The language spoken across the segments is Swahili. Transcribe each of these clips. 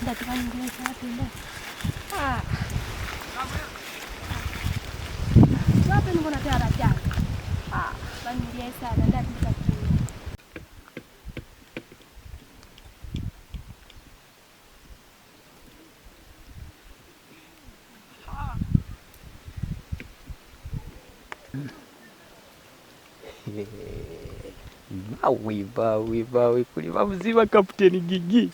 nenda tukanyingine safi ndio. Wapi niko na tayari jana. Bani ndiye sana ndio tukati. Wiba kuli mzima Kapteni Gigi.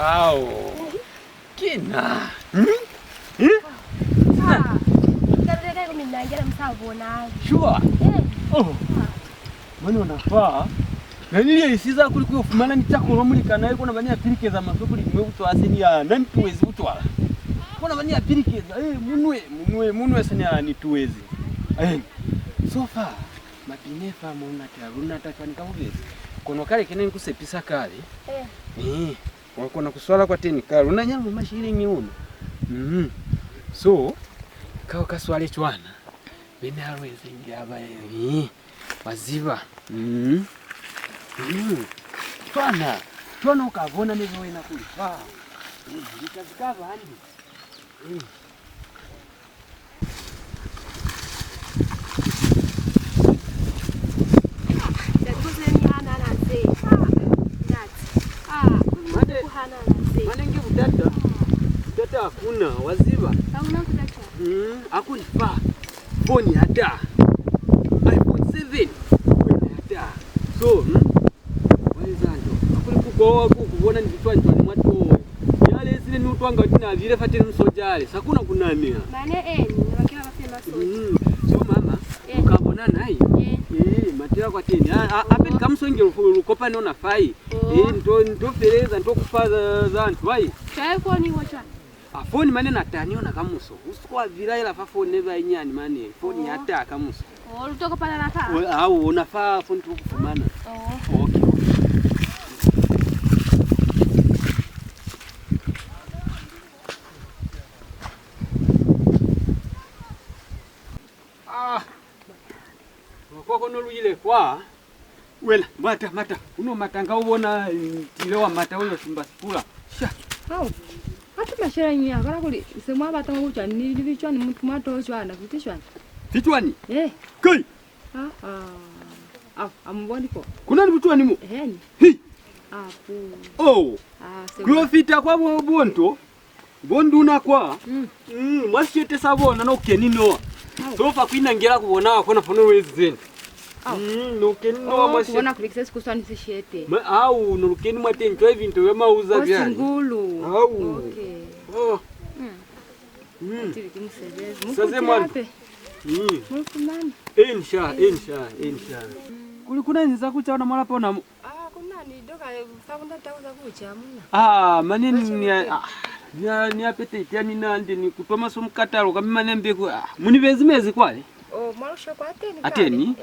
Au. Kina. Ndio mimi naingia msavona. Sure. Oh. Mwana unafaa. Na nile isiza kuli kufumana nitakoro mulika naye kona banya pirikeza masoko limwe butwase ni ya nani tuwezi butwala. Kona banya pirikeza munwe sanya ni tuwezi. Sofa mapinefa muna taruna takani kabugezi. Kono kale keneni kusepisa kale. Wakona kuswala kwa teni karo unanyama mashiringi uno. So kawa kaswale chwana bene alweze ngaba waziba. Twana ukavona nizo wena kulifa. Nikazikava handi. Manenge utata. Utata hakuna waziba. Hauna kutata. Hakuna phone hata. iPhone 7 hata. So, walizanjo. Hakuna kugoa kuona ni vitwani mwato. Yale zile ni utwanga tina vile fateni msojale. Sakuna kunania. Mane ni wakila mapema soja. So mama, ukabona naye. Matira kwa teni. Apeni kamsonge ukopa nona fai. Ndo fereza ndo kufaza zantu vai. Chaye phone wacha. Phone mane nataniona kamuso. Usikwa viraila fa phone neva inyani mane. Phone hata kamuso. Ulitoka pala na taa. Au unafaa phone tukufumana. Okay. Kwa no luyile kwa wela mata uno matanga ubona tilewa mata uyo simbasipula sha hata mashara nyia bara kuli semwa batanga kucha ni vichwani mtu mato chwana kutishwana vichwani kai amboni ko kuna ni vichwani mu hi kuofita kwa bonto bonduna kwa mwashete sabona no kenino sofa kwinangera kubona akona fono wezeni nukeni no mwashete kubona kulikisa kuswani sishete au nukeni mwatenjwa ibintu yamauza byani singulu okay tiri kimsebezi saze mwana mufumani insha kuli kuna nza kucha na mara pona kuna ni doka sakunda tauza kucha muna maneni ni apetite yani nandi ni kutoma so mkatalo kama manembe ku munivezi mezi kwale marusha kwa ateni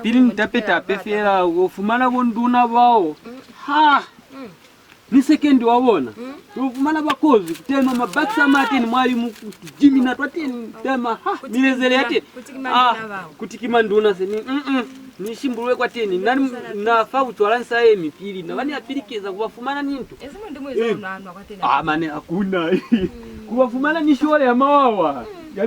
pili nitapeta pefera ufumana bonduna bao ni sekendi wabona ufumana bakozi kutema mabaksa mateni mwalimu jimi na twateni tema milezele ate kutikimanduna seni nishimbulwe kwa teni nani nafa utwalansa mipili na bani apirikeza kubafumana nintu ezimo ndimweza unanwa kwa teni mane hakuna kubafumana nishole ya mawawa ya